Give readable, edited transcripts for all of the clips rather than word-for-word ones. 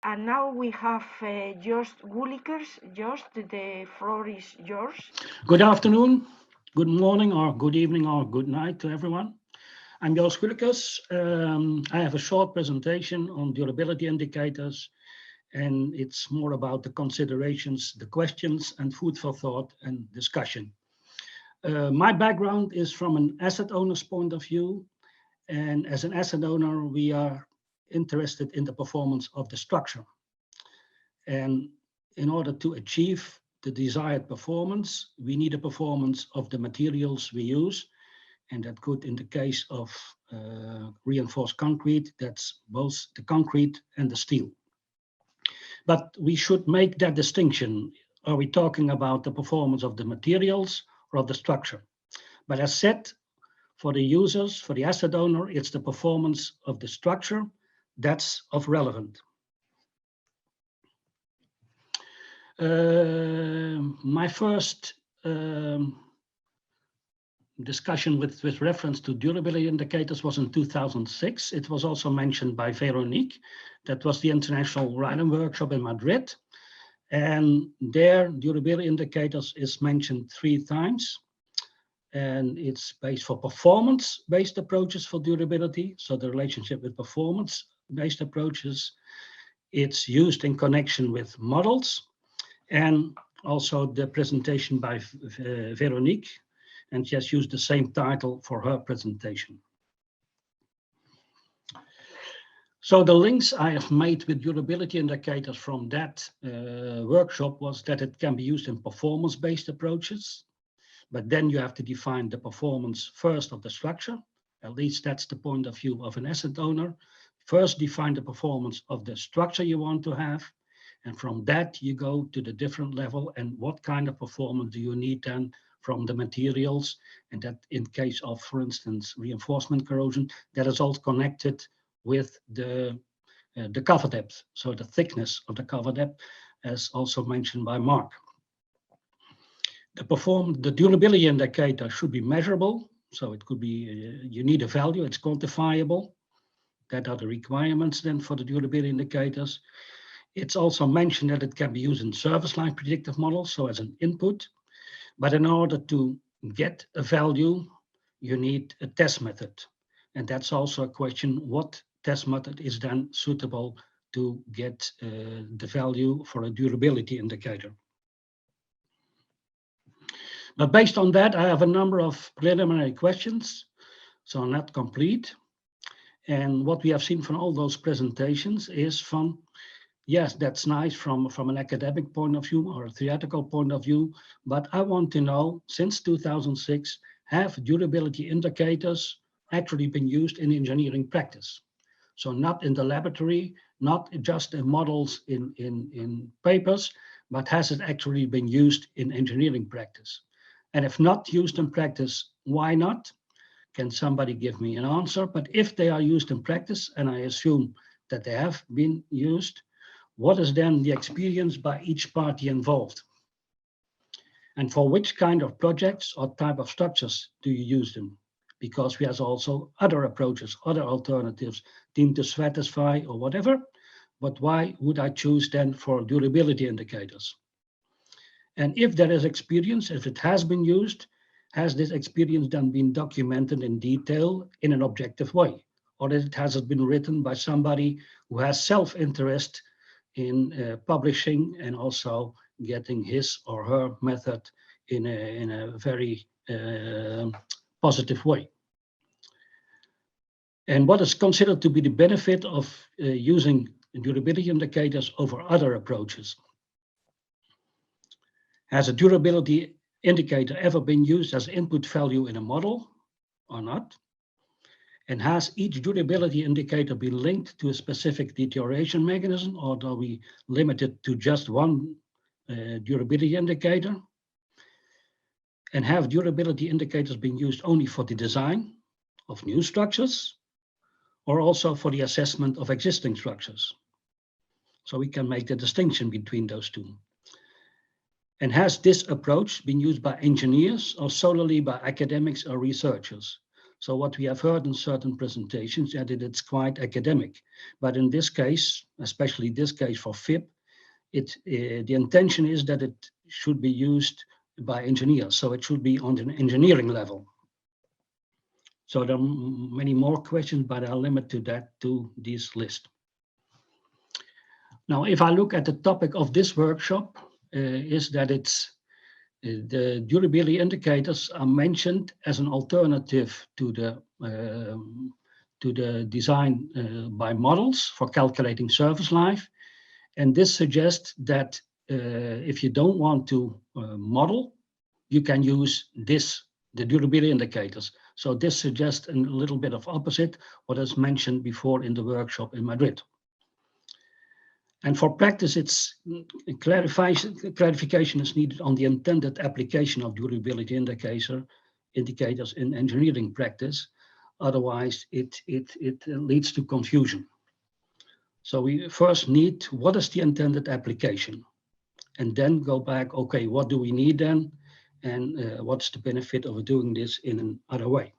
And now we have Joost Gulikers. Joost, the floor is yours. Good afternoon, good morning, or good evening, or good night to everyone. I'm Joost Gulikers. I have a short presentation on durability indicators, and it's more about the considerations, the questions, and food for thought and discussion. My background is from an asset owner's point of view, and as an asset owner, we are interested in the performance of the structure. And in order to achieve the desired performance, we need a performance of the materials we use. And that could, in the case of reinforced concrete, that's both the concrete and the steel. But we should make that distinction. Are we talking about the performance of the materials or of the structure? But as said, for the users, for the asset owner, it's the performance of the structure that's of relevant. My first discussion with reference to durability indicators was in 2006. It was also mentioned by Veronique. That was the International Riding Workshop in Madrid. And there, durability indicators is mentioned 3 times. And it's based for performance-based approaches for durability. So the relationship with performance-based approaches, it's used in connection with models. And also the presentation by Veronique, and she has used the same title for her presentation. So the links I have made with durability indicators from that workshop was that it can be used in performance-based approaches, but then you have to define the performance first of the structure. At least that's the point of view of an asset owner. First define the performance of the structure you want to have. And from that, you go to the different level and what kind of performance do you need then from the materials. And that in case of, for instance, reinforcement corrosion, that is all connected with the cover depth. So the thickness of the cover depth, as also mentioned by Mark. The durability indicator should be measurable. So it could be, you need a value, it's quantifiable. That are the requirements then for the durability indicators. It's also mentioned that it can be used in service line predictive models, so as an input. But in order to get a value, you need a test method. And that's also a question, what test method is then suitable to get the value for a durability indicator. But based on that, I have a number of preliminary questions, so not complete. And what we have seen from all those presentations is from, yes, that's nice from an academic point of view or a theoretical point of view, but I want to know, since 2006, have durability indicators actually been used in engineering practice? So not in the laboratory, not just in models in papers, but has it actually been used in engineering practice? And if not used in practice, why not? Can somebody give me an answer? But if they are used in practice, and I assume that they have been used, what is then the experience by each party involved? And for which kind of projects or type of structures do you use them? Because we have also other approaches, other alternatives deemed to satisfy or whatever. But why would I choose then for durability indicators? And if there is experience, if it has been used, has this experience then been documented in detail in an objective way? Or has it been written by somebody who has self-interest in publishing and also getting his or her method in a very positive way? And what is considered to be the benefit of using durability indicators over other approaches? Has a durability indicator ever been used as input value in a model or not? And has each durability indicator been linked to a specific deterioration mechanism, or are we limited to just one durability indicator? And have durability indicators been used only for the design of new structures or also for the assessment of existing structures? So we can make the distinction between those two. And has this approach been used by engineers or solely by academics or researchers? So what we have heard in certain presentations is that it's quite academic, but in this case, especially this case for FIP, the intention is that it should be used by engineers, so it should be on an engineering level. So there are many more questions, but I'll limit to this list. Now, if I look at the topic of this workshop, is that the durability indicators are mentioned as an alternative to the design by models for calculating surface life. And this suggests that if you don't want to model, you can use the durability indicators. So this suggests a little bit of opposite what is mentioned before in the workshop in Madrid. And for practice, it's clarification is needed on the intended application of durability indicators in engineering practice. Otherwise, it leads to confusion. So we first need what is the intended application, and then go back. Okay, what do we need then, and what's the benefit of doing this in another way?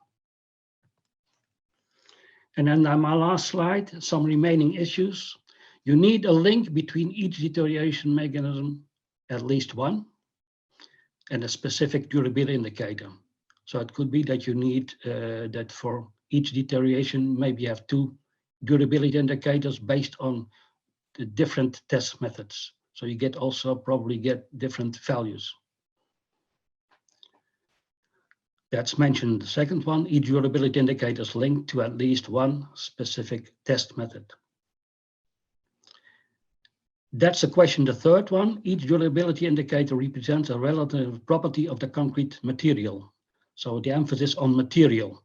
And then my last slide, some remaining issues. You need a link between each deterioration mechanism, at least one, and a specific durability indicator. So it could be that you need that for each deterioration, maybe you have two durability indicators based on the different test methods. So you probably get different values. That's mentioned in the second one. Each durability indicator is linked to at least one specific test method. That's a question, the third one. Each durability indicator represents a relative property of the concrete material. So the emphasis on material.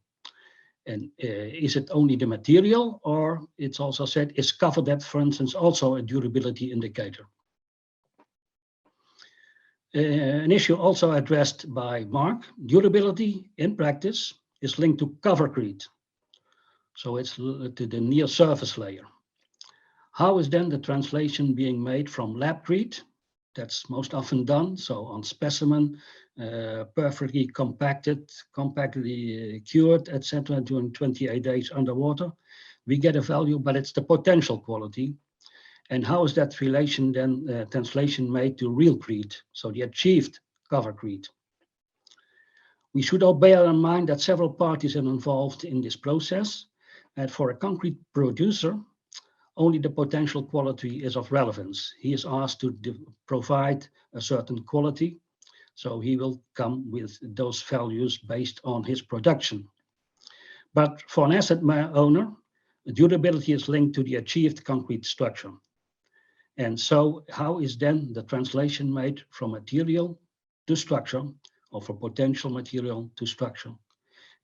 And is it only the material, or it's also said, is cover depth, for instance, also a durability indicator? An issue also addressed by Mark, durability in practice is linked to covercrete. So it's to the near surface layer. How is then the translation being made from labcrete? That's most often done. So on specimen, perfectly compactly cured, etc. during 28 days underwater, we get a value, but it's the potential quality. And how is that relation then translation made to realcrete? So the achieved covercrete. We should all bear in mind that several parties are involved in this process. And for a concrete producer, only the potential quality is of relevance. He is asked to provide a certain quality, so he will come with those values based on his production. But for an asset owner, durability is linked to the achieved concrete structure. And so how is then the translation made from material to structure, or from potential material to structure?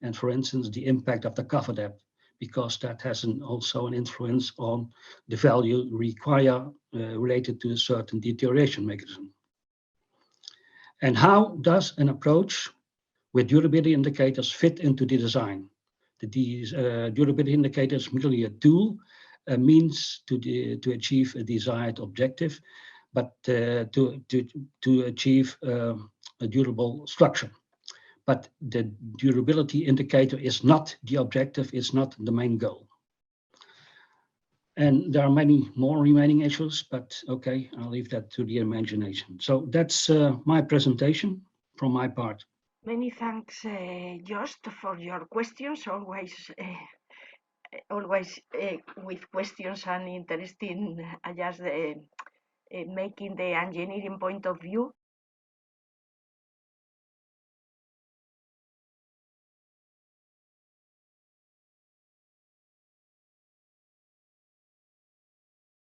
And for instance, the impact of the cover depth, because that has also an influence on the value related to a certain deterioration mechanism. And how does an approach with durability indicators fit into the design? These durability indicators merely a tool, a means to achieve a desired objective, but to achieve a durable structure. But the durability indicator is not the objective, it's not the main goal. And there are many more remaining issues, but okay, I'll leave that to the imagination. So that's my presentation from my part. Many thanks, Joost, for your questions. Always with questions and interesting, just making the engineering point of view.